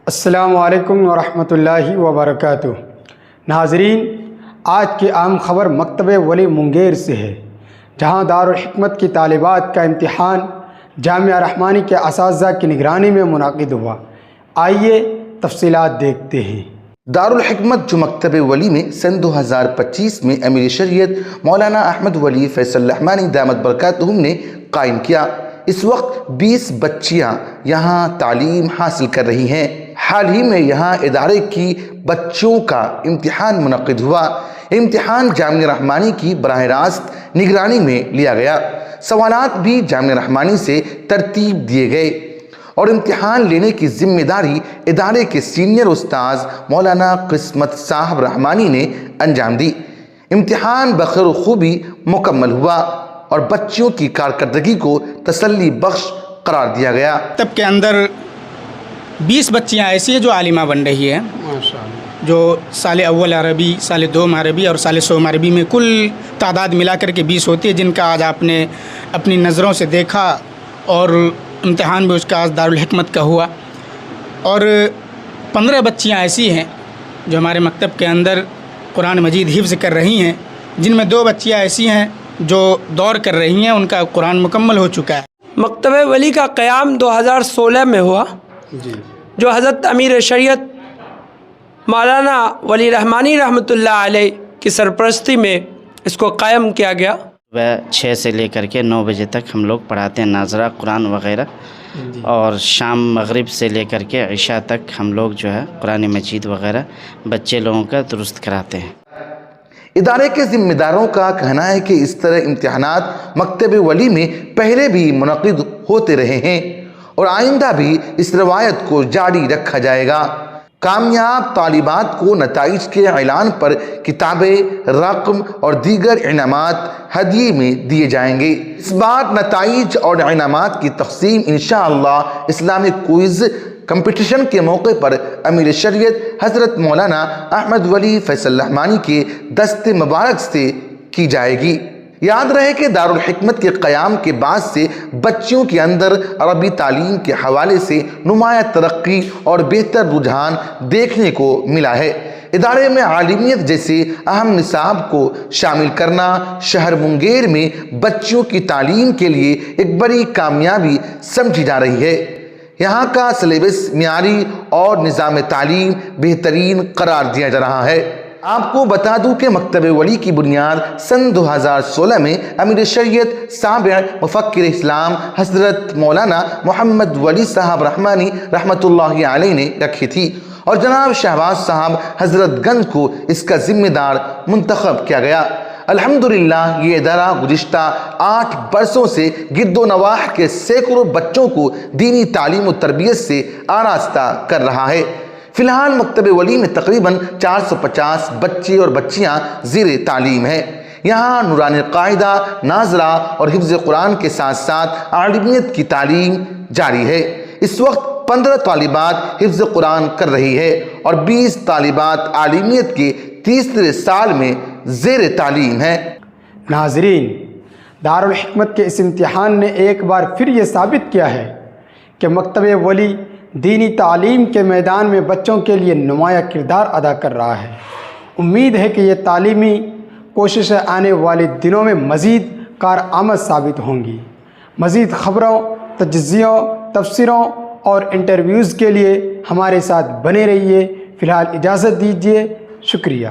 السلام علیکم ورحمۃ اللہ وبرکاتہ۔ ناظرین، آج کی اہم خبر مکتب ولی منگیر سے ہے، جہاں دارالحکمت کی طالبات کا امتحان جامعہ رحمانی کے اساتذہ کی نگرانی میں منعقد ہوا۔ آئیے تفصیلات دیکھتے ہیں۔ دارالحکمت جو مکتب ولی میں سن 2025 میں امیر شریعت مولانا احمد ولی فیصل رحمانی دامت برکاتہم نے قائم کیا، اس وقت 20 بچیاں یہاں تعلیم حاصل کر رہی ہیں۔ حال ہی میں یہاں ادارے کی بچوں کا امتحان منعقد ہوا۔ امتحان جامعہ رحمانی کی براہ راست نگرانی میں لیا گیا، سوالات بھی جامعہ رحمانی سے ترتیب دیے گئے اور امتحان لینے کی ذمہ داری ادارے کے سینئر استاذ مولانا قسمت صاحب رحمانی نے انجام دی۔ امتحان بخیر و خوبی مکمل ہوا اور بچیوں کی کارکردگی کو تسلی بخش قرار دیا گیا۔ مکتب کے اندر 20 بچیاں ایسی ہیں جو عالمہ بن رہی ہیں، جو سال اول عربی، سال دوم عربی اور سال سوم عربی میں کل تعداد ملا کر کے 20 ہوتی ہے، جن کا آج آپ نے اپنی نظروں سے دیکھا اور امتحان بھی اس کا آج دارالحکمت کا ہوا۔ اور 15 بچیاں ایسی ہیں جو ہمارے مکتب کے اندر قرآن مجید حفظ کر رہی ہیں، جن میں 2 بچیاں ایسی ہیں جو دور کر رہی ہیں، ان کا قرآن مکمل ہو چکا ہے۔ مکتب ولی کا قیام 2016 میں ہوا، جو حضرت امیر شریعت مولانا ولی رحمانی رحمۃ اللہ علیہ کی سرپرستی میں اس کو قائم کیا گیا۔ صبح 6 سے لے کر کے 9 بجے تک ہم لوگ پڑھاتے ہیں ناظرہ قرآن وغیرہ، اور شام مغرب سے لے کر کے عشاء تک ہم لوگ جو ہے قرآن مجید وغیرہ بچے لوگوں کا درست کراتے ہیں۔ ادارے کے ذمہ داروں کا کہنا ہے کہ اس طرح امتحانات مکتب ولی میں پہلے بھی منعقد ہوتے رہے ہیں اور آئندہ بھی اس روایت کو جاری رکھا جائے گا۔ کامیاب طالبات کو نتائج کے اعلان پر کتابیں، رقم اور دیگر انعامات ہدیے میں دیے جائیں گے۔ اس بار نتائج اور انعامات کی تقسیم انشاءاللہ اسلامک کوئز کمپٹیشن کے موقع پر امیر شریعت حضرت مولانا احمد ولی فیصل رحمانی کے دست مبارک سے کی جائے گی۔ یاد رہے کہ دارالحکمت کے قیام کے بعد سے بچیوں کے اندر عربی تعلیم کے حوالے سے نمایاں ترقی اور بہتر رجحان دیکھنے کو ملا ہے۔ ادارے میں عالمیت جیسے اہم نصاب کو شامل کرنا شہر منگیر میں بچیوں کی تعلیم کے لیے ایک بڑی کامیابی سمجھی جا رہی ہے۔ یہاں کا سلیبس معیاری اور نظام تعلیم بہترین قرار دیا جا رہا ہے۔ آپ کو بتا دوں کہ مکتب ولی کی بنیاد سن 2016 میں امیر شریعت سابع مفکر اسلام حضرت مولانا محمد ولی صاحب رحمانی رحمۃ اللہ علیہ نے رکھی تھی اور جناب شہباز صاحب حضرت گنج کو اس کا ذمہ دار منتخب کیا گیا۔ الحمدللہ یہ ادارہ گزشتہ 8 برسوں سے گرد و نواح کے سینکڑوں بچوں کو دینی تعلیم و تربیت سے آراستہ کر رہا ہے۔ فی الحال مکتب ولی میں تقریباً 450 بچے اور بچیاں زیر تعلیم ہیں۔ یہاں نورانی قاعدہ، ناظرہ اور حفظ قرآن کے ساتھ ساتھ عالمیت کی تعلیم جاری ہے۔ اس وقت 15 طالبات حفظ قرآن کر رہی ہے اور 20 طالبات عالمیت کے تیسرے سال میں زیر تعلیم ہیں۔ ناظرین، دارالحکمت کے اس امتحان نے ایک بار پھر یہ ثابت کیا ہے کہ مکتب ولی دینی تعلیم کے میدان میں بچوں کے لیے نمایاں کردار ادا کر رہا ہے۔ امید ہے کہ یہ تعلیمی کوششیں آنے والے دنوں میں مزید کارآمد ثابت ہوں گی۔ مزید خبروں، تجزیوں، تفسیروں اور انٹرویوز کے لیے ہمارے ساتھ بنے رہیے۔ فی الحال اجازت دیجیے، شکریہ۔